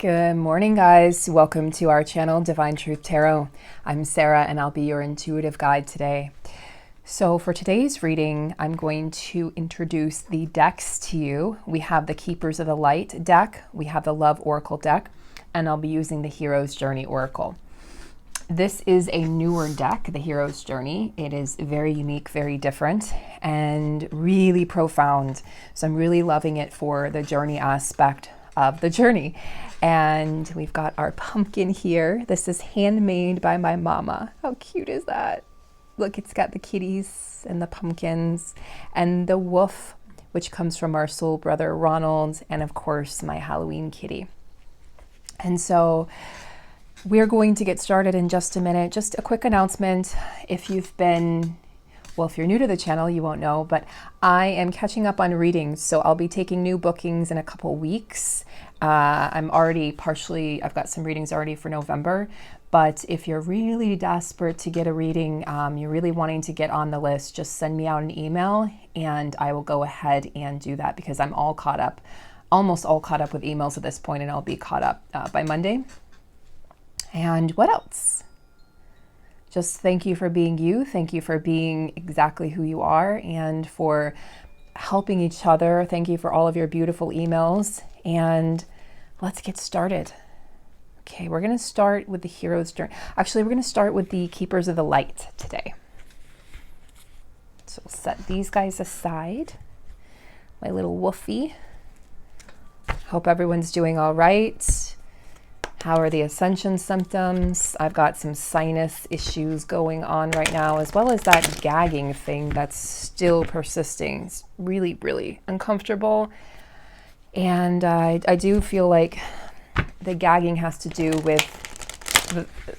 Good morning, guys. Welcome to our channel, Divine Truth Tarot. I'm Sarah, and I'll be your intuitive guide today. So for today's reading, I'm going to introduce the decks to you. We have the Keepers of the Light deck, we have the Love Oracle deck, and I'll be using the Hero's Journey Oracle. This is a newer deck, the Hero's Journey. It is very unique, very different, and really profound. So I'm really loving it for the journey aspect of the journey. And we've got our pumpkin here. This is handmade by my mama. How cute is that? Look, it's got the kitties and the pumpkins and the wolf, which comes from our soul brother Ronald, and of course my Halloween kitty. And so we're going to get started in just a minute. Just a quick announcement. If you've been, well, if you're new to the channel, you won't know, but I am catching up on readings. So I'll be taking new bookings in a couple weeks. I've got some readings already for November, but if you're really desperate to get a reading, you're really wanting to get on the list, just send me out an email and I will go ahead and do that, because I'm all caught up, almost all caught up with emails at this point, and I'll be caught up by Monday. And what else? Just thank you for being you. Thank you for being exactly who you are and for helping each other. Thank you for all of your beautiful emails, and let's get started. Okay, we're going to start with the Hero's Journey. Actually, we're going to start with the Keepers of the Light today. So we'll set these guys aside. My little woofie. Hope everyone's doing all right. How are the ascension symptoms? I've got some sinus issues going on right now, as well as that gagging thing that's still persisting. It's really, really uncomfortable. And I do feel like the gagging has to do with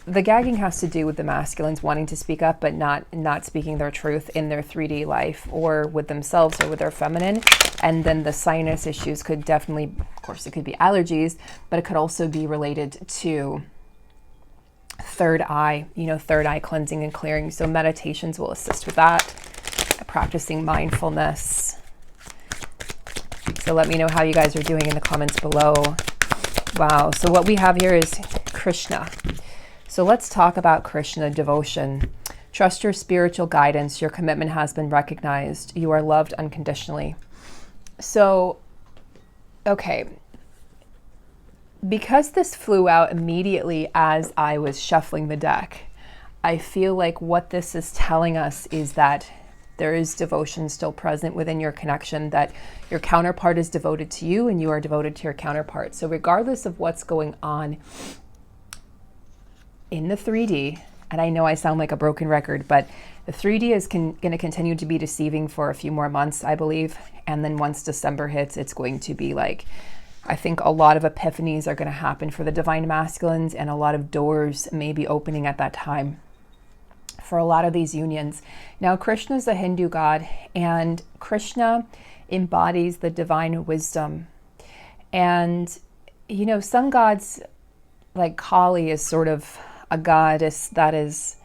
the masculines wanting to speak up, but not speaking their truth in their 3D life or with themselves or with their feminine. And then the sinus issues could definitely, of course, it could be allergies, but it could also be related to third eye, third eye cleansing and clearing. So meditations will assist with that, practicing mindfulness. So let me know how you guys are doing in the comments below. Wow, so what we have here is Krishna. So let's talk about Krishna, devotion. Trust your spiritual guidance. Your commitment has been recognized. You are loved unconditionally. So, okay, because this flew out immediately as I was shuffling the deck, I feel like what this is telling us is that there is devotion still present within your connection, that your counterpart is devoted to you and you are devoted to your counterpart. So regardless of what's going on in the 3D, and I know I sound like a broken record, but the 3D is going to continue to be deceiving for a few more months, I believe. And then once December hits, it's going to be like, I think a lot of epiphanies are going to happen for the divine masculines, and a lot of doors may be opening at that time for a lot of these unions. Now, Krishna is a Hindu god, and Krishna embodies the divine wisdom. And, some gods, like Kali, is sort of a goddess that is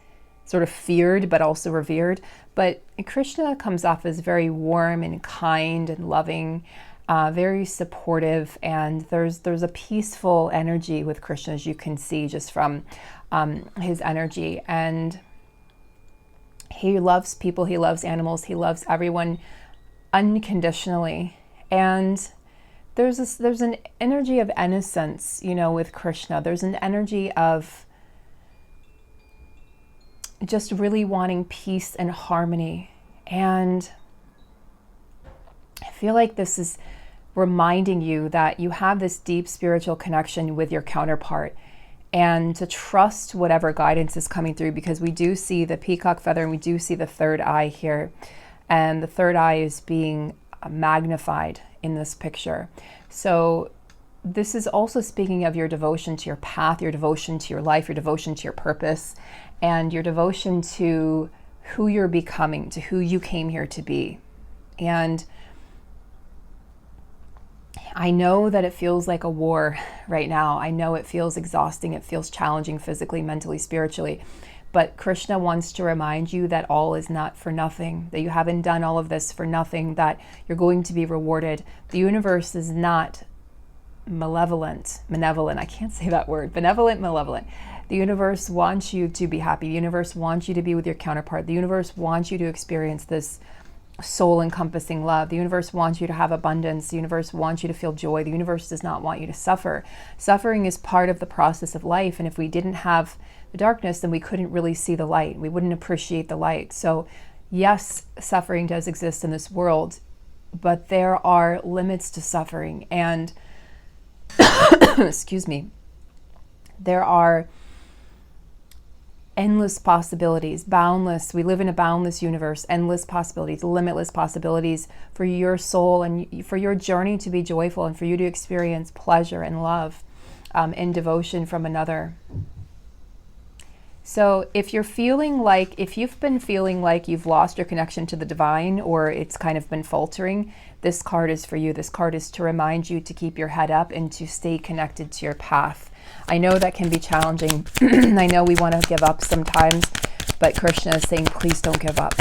sort of feared but also revered. But Krishna comes off as very warm and kind and loving, very supportive, and there's a peaceful energy with Krishna, as you can see just from his energy. And he loves people, he loves animals, he loves everyone unconditionally. And there's an energy of innocence, with Krishna. There's an energy of just really wanting peace and harmony. And I feel like this is reminding you that you have this deep spiritual connection with your counterpart, and to trust whatever guidance is coming through, because we do see the peacock feather and we do see the third eye here, and the third eye is being magnified in this picture. So this is also speaking of your devotion to your path, your devotion to your life, your devotion to your purpose, and your devotion to who you're becoming, to who you came here to be. And I know that it feels like a war right now. I know it feels exhausting. It feels challenging physically, mentally, spiritually. But Krishna wants to remind you that all is not for nothing, that you haven't done all of this for nothing, that you're going to be rewarded. The universe is not benevolent, I can't say that word, benevolent, malevolent. The universe wants you to be happy. The universe wants you to be with your counterpart. The universe wants you to experience this soul-encompassing love. The universe wants you to have abundance. The universe wants you to feel joy. The universe does not want you to suffer. Suffering is part of the process of life, and if we didn't have the darkness, then we couldn't really see the light. We wouldn't appreciate the light. So yes, suffering does exist in this world, but there are limits to suffering, and excuse me, there are endless possibilities, boundless. We live in a boundless universe, endless possibilities, limitless possibilities for your soul and for your journey to be joyful and for you to experience pleasure and love and devotion from another. So if you've been feeling like you've lost your connection to the divine, or it's kind of been faltering, this card is for you. This card is to remind you to keep your head up and to stay connected to your path. I know that can be challenging. I know we want to give up sometimes, but Krishna is saying, please don't give up.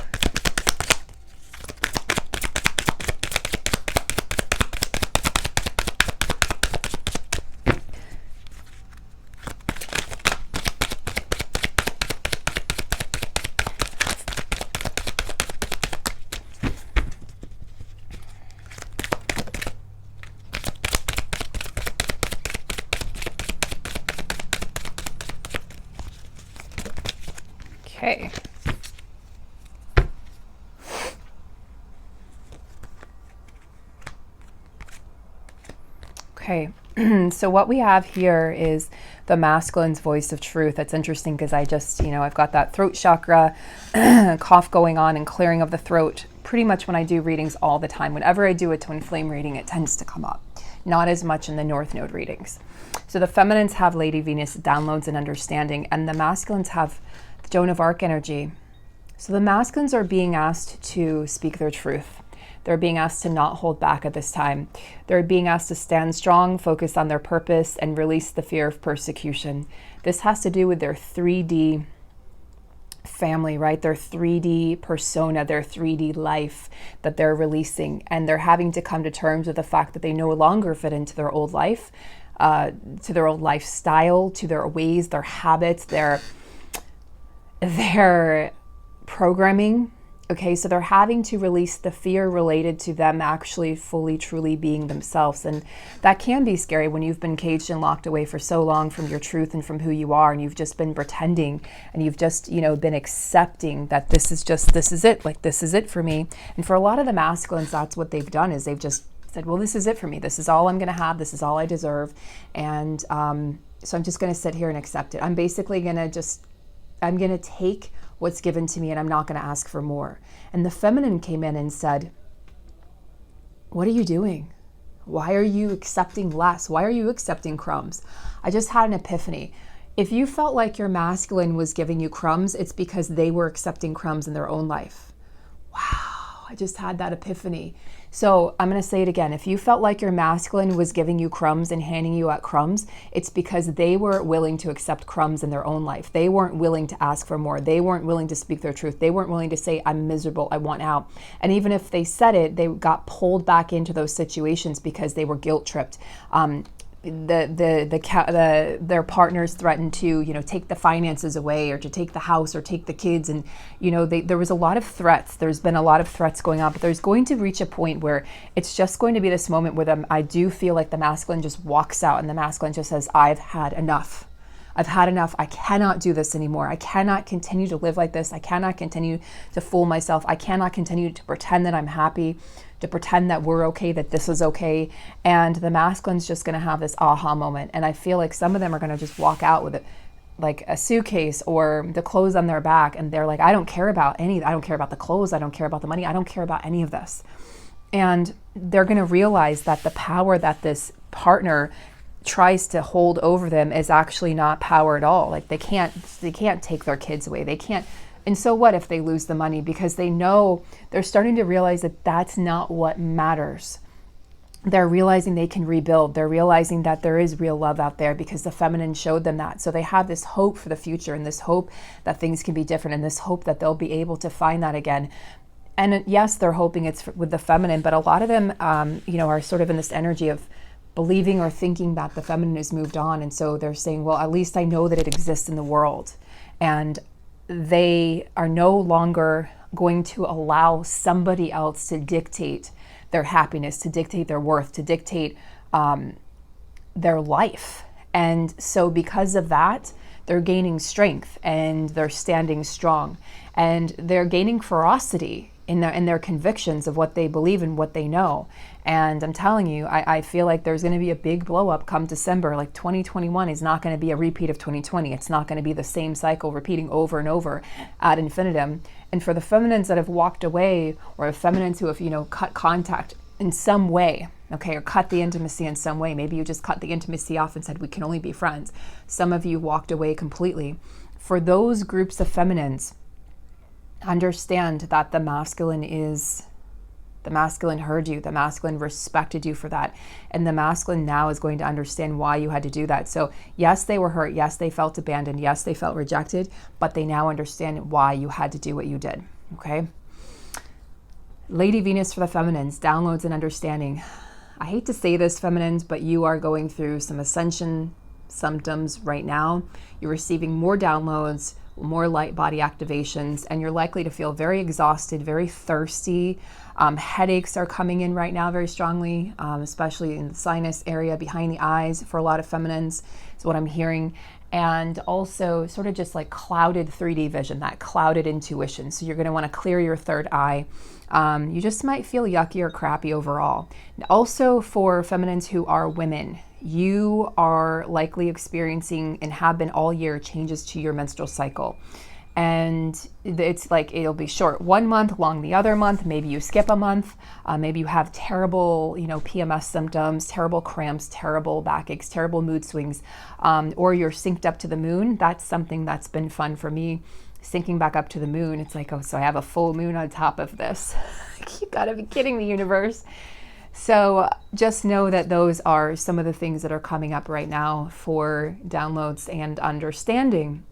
Okay. Okay. So what we have here is the masculine's voice of truth. That's interesting because I just, I've got that throat chakra cough going on and clearing of the throat pretty much when I do readings all the time. Whenever I do a twin flame reading, it tends to come up. Not as much in the North Node readings. So the feminines have Lady Venus downloads and understanding, and the masculines have the Joan of Arc energy. So the masculines are being asked to speak their truth. They're being asked to not hold back at this time. They're being asked to stand strong, focus on their purpose, and release the fear of persecution. This has to do with their 3D family, right? Their 3D persona, their 3D life that they're releasing. And they're having to come to terms with the fact that they no longer fit into their old life, to their old lifestyle, to their ways, their habits, their programming. Okay, so they're having to release the fear related to them actually fully, truly being themselves. And that can be scary when you've been caged and locked away for so long from your truth and from who you are, and you've just been pretending, and you've just, been accepting that this is it, like this is it for me. And for a lot of the masculines, that's what they've done, is they've just said, well, this is it for me. This is all I'm going to have. This is all I deserve. And so I'm just going to sit here and accept it. I'm basically going to take what's given to me, and I'm not going to ask for more. And the feminine came in and said, what are you doing? Why are you accepting less? Why are you accepting crumbs? I just had an epiphany. If you felt like your masculine was giving you crumbs, it's because they were accepting crumbs in their own life. Wow, I just had that epiphany. So I'm going to say it again. If you felt like your masculine was giving you crumbs and handing you out crumbs, it's because they were willing to accept crumbs in their own life. They weren't willing to ask for more. They weren't willing to speak their truth. They weren't willing to say, I'm miserable, I want out. And even if they said it, they got pulled back into those situations because they were guilt tripped. Their partners threatened to, take the finances away, or to take the house, or take the kids. And, there was a lot of threats. There's been a lot of threats going on, but there's going to reach a point where it's just going to be this moment where I do feel like the masculine just walks out, and the masculine just says, I've had enough. I've had enough. I cannot do this anymore. I cannot continue to live like this. I cannot continue to fool myself. I cannot continue to pretend that I'm happy, to pretend that we're okay, that this is okay. And the masculine's just going to have this aha moment. And I feel like some of them are going to just walk out with it, like a suitcase or the clothes on their back. And they're like, I don't care about I don't care about the clothes. I don't care about the money. I don't care about any of this. And they're going to realize that the power that this partner tries to hold over them is actually not power at all. Like they can't take their kids away. They can't. And so what if they lose the money? Because they know, they're starting to realize that that's not what matters. They're realizing they can rebuild. They're realizing that there is real love out there because the feminine showed them that. So they have this hope for the future, and this hope that things can be different, and this hope that they'll be able to find that again. And yes, they're hoping it's with the feminine, but a lot of them, are sort of in this energy of believing or thinking that the feminine has moved on. And so they're saying, well, at least I know that it exists in the world. And they are no longer going to allow somebody else to dictate their happiness, to dictate their worth, to dictate their life. And so because of that, they're gaining strength and they're standing strong and they're gaining ferocity in their convictions of what they believe and what they know. And I'm telling you, I feel like there's going to be a big blow up come December. Like 2021 is not going to be a repeat of 2020. It's not going to be the same cycle repeating over and over ad infinitum. And for the feminines that have walked away, or the feminines who have, cut contact in some way, okay, or cut the intimacy in some way. Maybe you just cut the intimacy off and said, we can only be friends. Some of you walked away completely. For those groups of feminines, understand that the masculine heard you, the masculine respected you for that. And the masculine now is going to understand why you had to do that. So yes, they were hurt. Yes, they felt abandoned. Yes, they felt rejected, but they now understand why you had to do what you did. Okay. Lady Venus for the feminines, downloads and understanding. I hate to say this, feminines, but you are going through some ascension symptoms right now. You're receiving more downloads, more light body activations, and you're likely to feel very exhausted, very thirsty. Headaches are coming in right now very strongly, especially in the sinus area behind the eyes for a lot of feminines is what I'm hearing. And also sort of just like clouded 3D vision, that clouded intuition. So you're going to want to clear your third eye. You just might feel yucky or crappy overall. Also for feminines who are women, you are likely experiencing and have been all year changes to your menstrual cycle. And it's like, it'll be short 1 month, long the other month. Maybe you skip a month. Maybe you have terrible, PMS symptoms, terrible cramps, terrible backaches, terrible mood swings, or you're synced up to the moon. That's something that's been fun for me. Syncing back up to the moon. It's like, oh, so I have a full moon on top of this. You gotta be kidding the universe. So just know that those are some of the things that are coming up right now for downloads and understanding.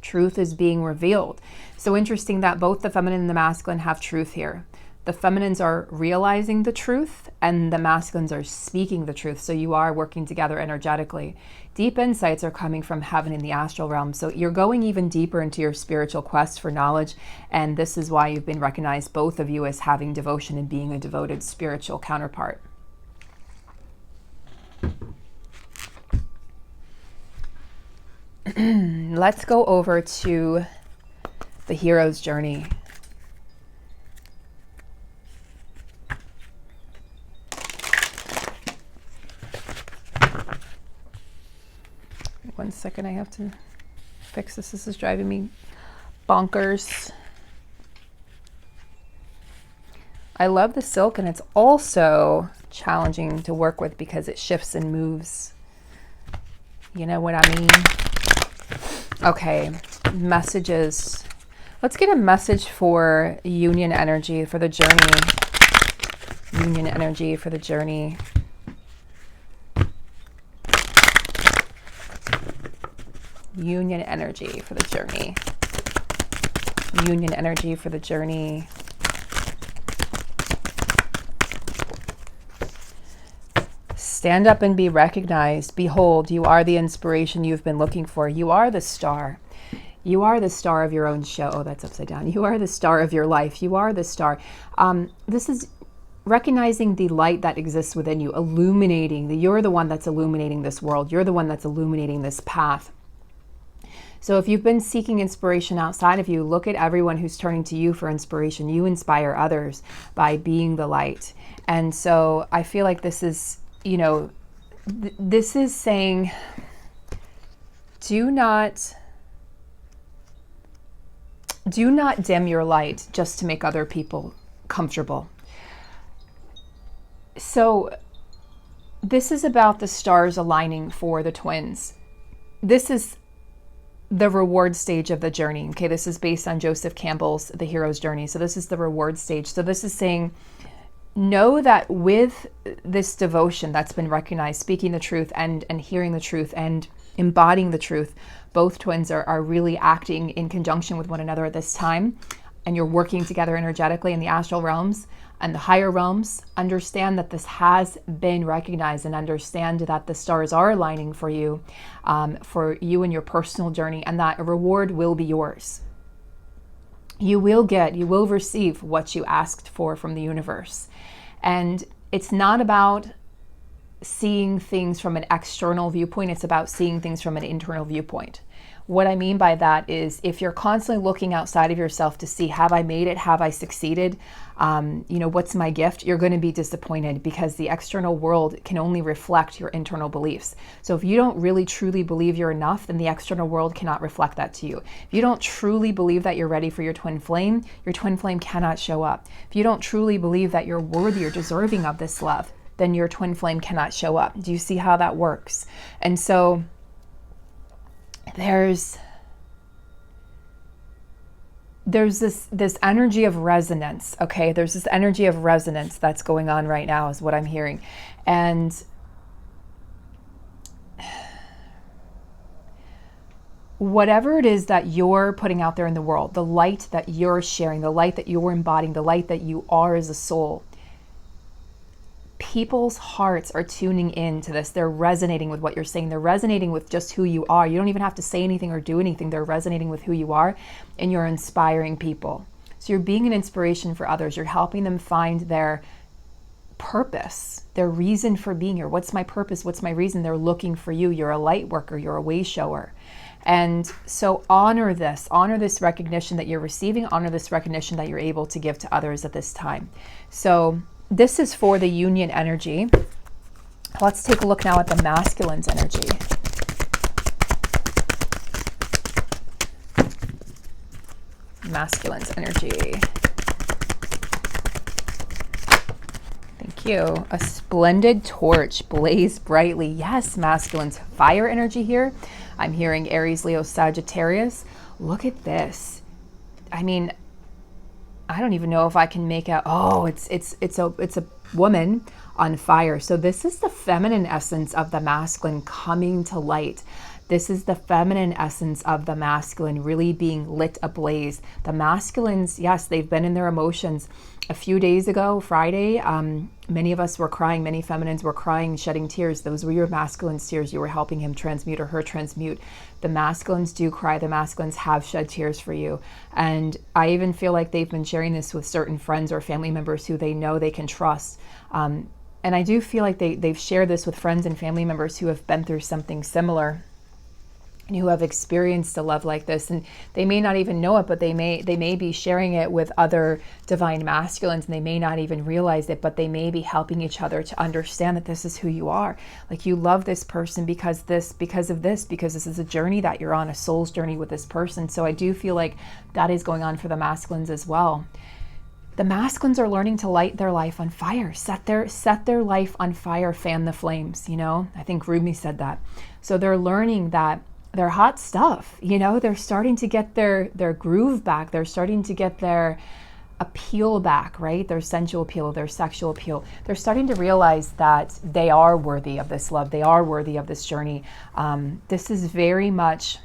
Truth is being revealed. So interesting that both the feminine and the masculine have truth here. The feminines are realizing the truth and the masculines are speaking the truth. So you are working together energetically. Deep insights are coming from heaven in the astral realm. So you're going even deeper into your spiritual quest for knowledge. And this is why you've been recognized, both of you, as having devotion and being a devoted spiritual counterpart. Let's go over to the hero's journey. One second, I have to fix this. This is driving me bonkers. I love the silk, and it's also challenging to work with because it shifts and moves. You know what I mean? Okay, messages. Let's get a message for union energy for the journey. Union energy for the journey. Union energy for the journey. Union energy for the journey. Stand up and be recognized. Behold, you are the inspiration you've been looking for. You are the star. You are the star of your own show. Oh, that's upside down. You are the star of your life. You are the star. This is recognizing the light that exists within you, illuminating. You're the one that's illuminating this world. You're the one that's illuminating this path. So if you've been seeking inspiration outside of you, look at everyone who's turning to you for inspiration. You inspire others by being the light. And so I feel like this is, this is saying, do not dim your light just to make other people comfortable. So this is about the stars aligning for the twins. This is the reward stage of the journey. Okay, this is based on Joseph Campbell's The Hero's Journey. So this is the reward stage. So this is saying, know that with this devotion that's been recognized, speaking the truth and hearing the truth and embodying the truth, both twins are really acting in conjunction with one another at this time. and you're working together energetically in the astral realms and the higher realms, understand that this has been recognized, and understand that the stars are aligning for you and your personal journey, and that a reward will be yours. You will receive what you asked for from the universe. And it's not about seeing things from an external viewpoint, it's about seeing things from an internal viewpoint. What I mean by that is, if you're constantly looking outside of yourself to see, have I made it? Have I succeeded? What's my gift? You're going to be disappointed, because the external world can only reflect your internal beliefs. So if you don't really truly believe you're enough, then the external world cannot reflect that to you. If you don't truly believe that you're ready for your twin flame cannot show up. If you don't truly believe that you're worthy or deserving of this love, then your twin flame cannot show up. Do you see how that works? And so there's this energy of resonance, okay? There's this energy of resonance that's going on right now, is what I'm hearing. And whatever it is that you're putting out there in the world, the light that you're sharing, the light that you're embodying, the light that you are as a soul, people's hearts are tuning in to this. They're resonating with what you're saying. They're resonating with just who you are. You don't even have to say anything or do anything. They're resonating with who you are, and you're inspiring people. So you're being an inspiration for others. You're helping them find their purpose, their reason for being here. What's my purpose? What's my reason? They're looking for you. You're a light worker. You're a way shower. And so honor this recognition that you're receiving, honor this recognition that you're able to give to others at this time. So this is for the union energy. Let's take a look now at the masculine's energy. Masculine's energy. Thank you. A splendid torch, blaze brightly. Yes, masculine's fire energy here. I'm hearing Aries, Leo, Sagittarius. Look at this. I mean, I don't even know if I can make out. Oh, it's a woman on fire. So this is the feminine essence of the masculine coming to light. This is the feminine essence of the masculine really being lit ablaze. The masculines, yes, they've been in their emotions. A few days ago, Friday, many of us were crying. Many feminines were crying, shedding tears. Those were your masculine's tears. You were helping him transmute or her transmute. The masculines do cry. The masculines have shed tears for you. And I even feel like they've been sharing this with certain friends or family members who they know they can trust. And I do feel like they've shared this with friends and family members who have been through something similar, and who have experienced a love like this, and they may not even know it, but they may be sharing it with other divine masculines, and they may not even realize it, but they may be helping each other to understand that this is who you are. Like, you love this person because this is a journey that you're on, a soul's journey with this person. So I do feel like that is going on for the masculines as well. The masculines are learning to light their life on fire, set their life on fire, fan the flames, I think Rumi said that. So they're learning that they're hot stuff, they're starting to get their groove back. They're starting to get their appeal back, right? Their sensual appeal, their sexual appeal. They're starting to realize that they are worthy of this love. They are worthy of this journey. This is very much,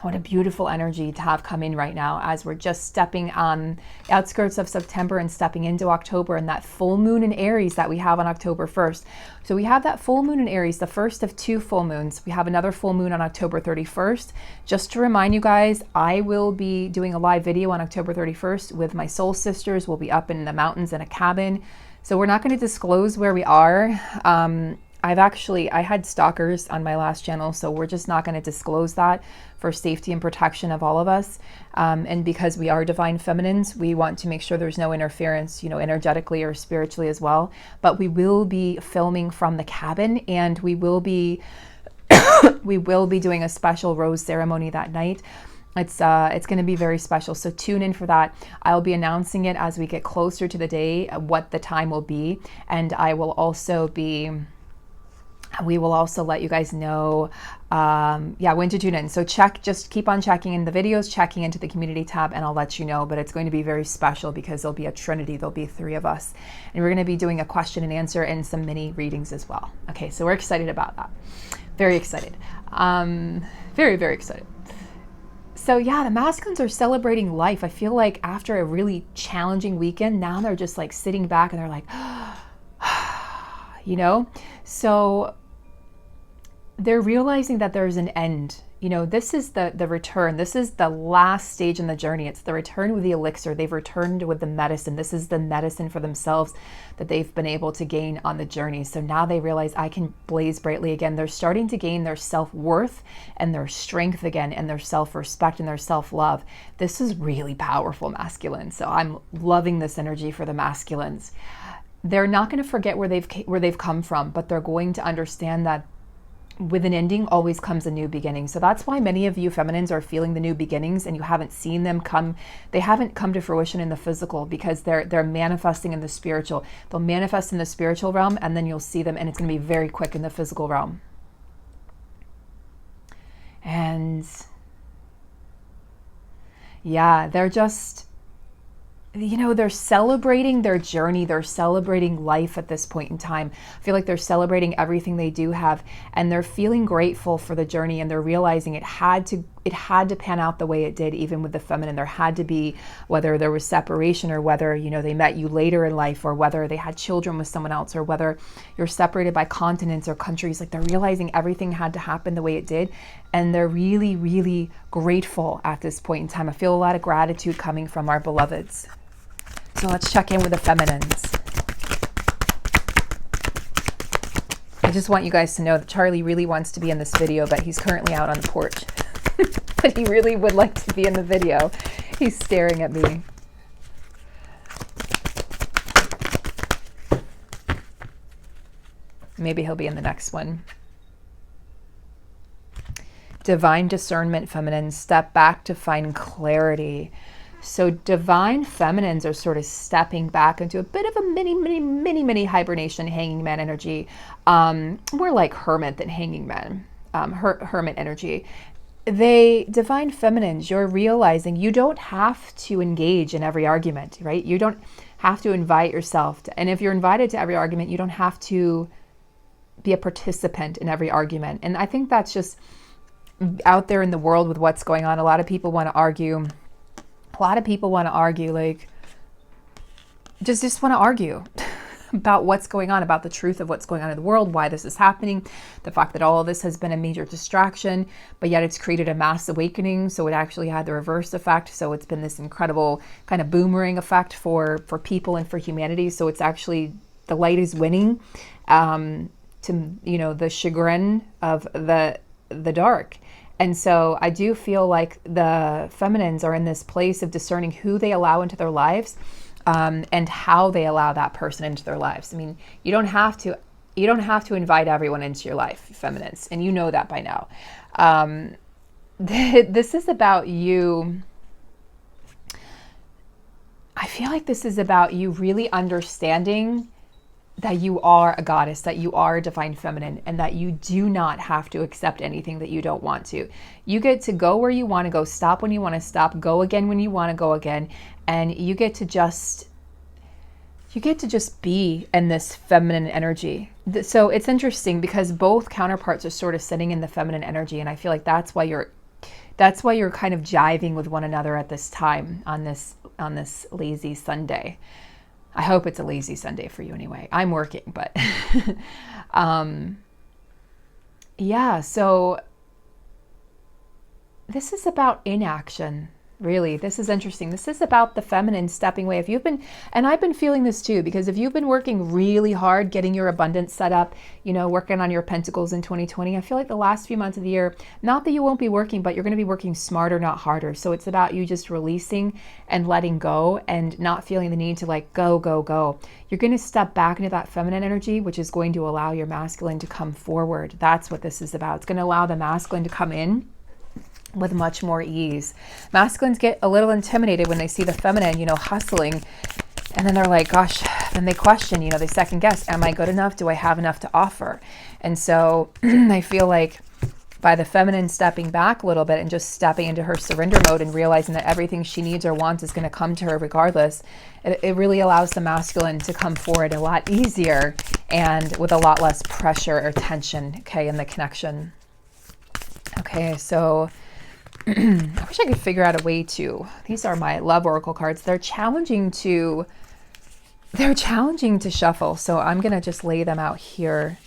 what a beautiful energy to have come in right now, as we're just stepping on the outskirts of September and stepping into October, and that full moon in Aries that we have on October 1st. So we have that full moon in Aries, the first of two full moons. We have another full moon on October 31st. Just to remind you guys, I will be doing a live video on October 31st with my soul sisters. We'll be up in the mountains in a cabin. So we're not going to disclose where we are. I had stalkers on my last channel, so we're just not going to disclose that for safety and protection of all of us. And because we are divine feminines, we want to make sure there's no interference, energetically or spiritually as well. But we will be filming from the cabin, and we will be doing a special rose ceremony that night. It's going to be very special, so tune in for that. I'll be announcing it as we get closer to the day, what the time will be, and we will also let you guys know, when to tune in. So just keep on checking in the videos, checking into the community tab, and I'll let you know. But it's going to be very special because there'll be a trinity. There'll be three of us. And we're going to be doing a question and answer and some mini readings as well. Okay, so we're excited about that. Very excited. Very, very excited. So yeah, the masculines are celebrating life. I feel like after a really challenging weekend, now they're just like sitting back and they're like, you know? So they're realizing that there's an end. You know, this is the return. This is the last stage in the journey. It's the return with the elixir. They've returned with the medicine. This is the medicine for themselves that they've been able to gain on the journey. So now they realize I can blaze brightly again. They're starting to gain their self-worth and their strength again, and their self-respect and their self-love. This is really powerful, masculine. So I'm loving this energy for the masculines. They're not going to forget where they've come from, but they're going to understand that with an ending always comes a new beginning. So that's why many of you feminines are feeling the new beginnings and you haven't seen them come. They haven't come to fruition in the physical because they're manifesting in the spiritual. They'll manifest in the spiritual realm and then you'll see them, and it's going to be very quick in the physical realm. And yeah, they're just, you know, they're celebrating their journey. They're celebrating life at this point in time. I feel like they're celebrating everything they do have, and they're feeling grateful for the journey, and they're realizing it had to pan out the way it did, even with the feminine. There had to be, whether there was separation or whether, you know, they met you later in life, or whether they had children with someone else, or whether you're separated by continents or countries. Like, they're realizing everything had to happen the way it did. And they're really, really grateful at this point in time. I feel a lot of gratitude coming from our beloveds. So let's check in with the feminines. I just want you guys to know that Charlie really wants to be in this video, but he's currently out on the porch. But he really would like to be in the video. He's staring at me. Maybe he'll be in the next one. Divine discernment, feminine. Step back to find clarity. So divine feminines are sort of stepping back into a bit of a mini hibernation, hanging man energy. More like hermit than hanging man, hermit energy. Divine feminines, you're realizing you don't have to engage in every argument, right? You don't have to invite yourself to, and if you're invited to every argument, you don't have to be a participant in every argument. And I think that's just out there in the world with what's going on. A lot of people want to argue. Like, just want to argue about what's going on, about the truth of what's going on in the world, why this is happening, the fact that all of this has been a major distraction, but yet it's created a mass awakening. So it actually had the reverse effect. So it's been this incredible kind of boomerang effect for people and for humanity. So it's actually, the light is winning, to, you know, the chagrin of the dark. And so I do feel like the feminines are in this place of discerning who they allow into their lives, and how they allow that person into their lives. I mean, you don't have to invite everyone into your life, feminines, and you know that by now. This is about you. I feel like this is about you really understanding that you are a goddess, that you are a divine feminine, and that you do not have to accept anything that you don't want to. You get to go where you want to go, stop when you want to stop, go again when you want to go again, and you get to just be in this feminine energy. So it's interesting because both counterparts are sort of sitting in the feminine energy, and I feel like that's why you're kind of jiving with one another at this time on this lazy Sunday. I hope it's a lazy Sunday for you anyway. I'm working, but yeah, so this is about inaction. Really, this is interesting. This is about the feminine stepping away. And I've been feeling this too, because if you've been working really hard getting your abundance set up, you know, working on your pentacles in 2020, I feel like the last few months of the year, not that you won't be working, but you're going to be working smarter, not harder. So it's about you just releasing and letting go and not feeling the need to like go. You're going to step back into that feminine energy, which is going to allow your masculine to come forward. That's what this is about. It's going to allow the masculine to come in with much more ease. Masculines get a little intimidated when they see the feminine, you know, hustling. And then they're like, gosh, then they question, you know, they second guess, am I good enough? Do I have enough to offer? And so I feel like by the feminine stepping back a little bit and just stepping into her surrender mode and realizing that everything she needs or wants is going to come to her regardless, it really allows the masculine to come forward a lot easier and with a lot less pressure or tension, okay, in the connection. Okay, so I wish I could figure out a way to, these are my love oracle cards. They're challenging to shuffle. So I'm going to just lay them out here.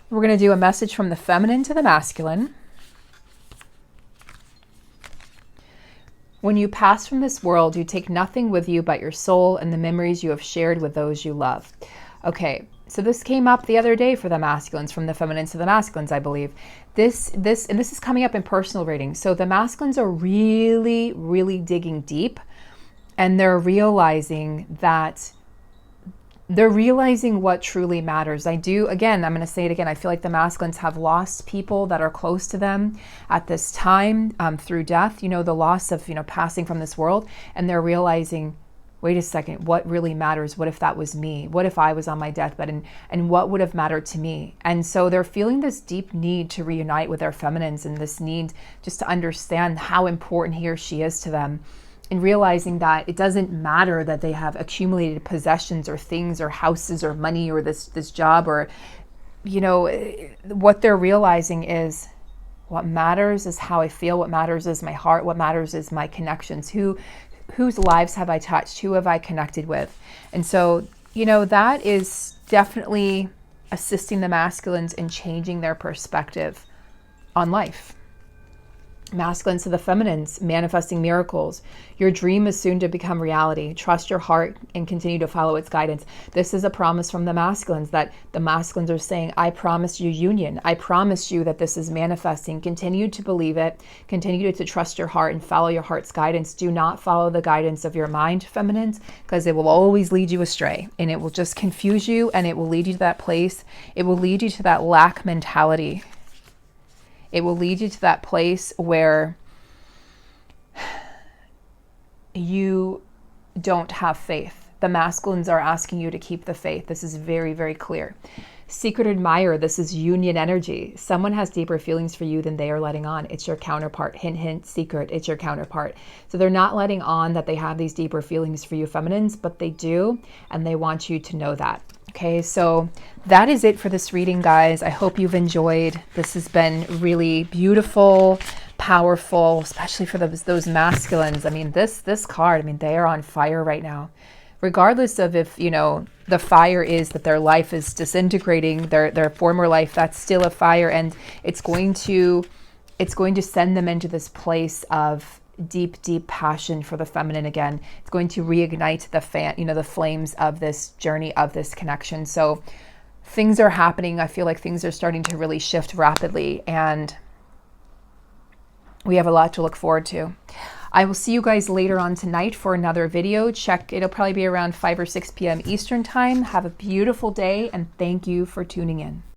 We're going to do a message from the feminine to the masculine. When you pass from this world, you take nothing with you but your soul and the memories you have shared with those you love. Okay, so this came up the other day for the masculines, from the feminines to the masculines, I believe. This is coming up in personal readings. So the masculines are really, really digging deep, and they're realizing what truly matters. I'm going to say it again, I feel like the masculines have lost people that are close to them at this time through death, the loss of, passing from this world. And they're realizing, wait a second, what really matters? What if that was me? What if I was on my deathbed? And what would have mattered to me? And so they're feeling this deep need to reunite with their feminines, and this need just to understand how important he or she is to them. And realizing that it doesn't matter that they have accumulated possessions or things or houses or money or this job, or, what they're realizing is what matters is how I feel. What matters is my heart. What matters is my connections. Whose lives have I touched? Who have I connected with? And so, that is definitely assisting the masculines in changing their perspective on life. Masculines to the feminines, manifesting miracles. Your dream is soon to become reality. Trust your heart and continue to follow its guidance. This is a promise from the masculines, that the masculines are saying, I promise you union. I promise you that this is manifesting. Continue to believe it. Continue to trust your heart and follow your heart's guidance. Do not follow the guidance of your mind, feminines, because it will always lead you astray, and it will just confuse you, and it will lead you to that place. It will lead you to that lack mentality. It will lead you to that place where you don't have faith. The masculines are asking you to keep the faith. This is very, very clear. Secret admirer, this is union energy. Someone has deeper feelings for you than they are letting on. It's your counterpart. Hint, hint, secret, it's your counterpart. So they're not letting on that they have these deeper feelings for you, feminines, but they do, and they want you to know that. Okay, so that is it for this reading, guys. I hope you've enjoyed. This has been really beautiful, powerful, especially for those masculines. I mean, this card, they are on fire right now. Regardless of if, the fire is that their life is disintegrating, their former life, that's still a fire, and it's going to send them into this place of deep, deep passion for the feminine again. It's going to reignite the flames of this journey, of this connection. So things are happening. I feel like things are starting to really shift rapidly, and we have a lot to look forward to. I will see you guys later on tonight for another video. It'll probably be around 5 or 6 p.m. Eastern time. Have a beautiful day, and thank you for tuning in.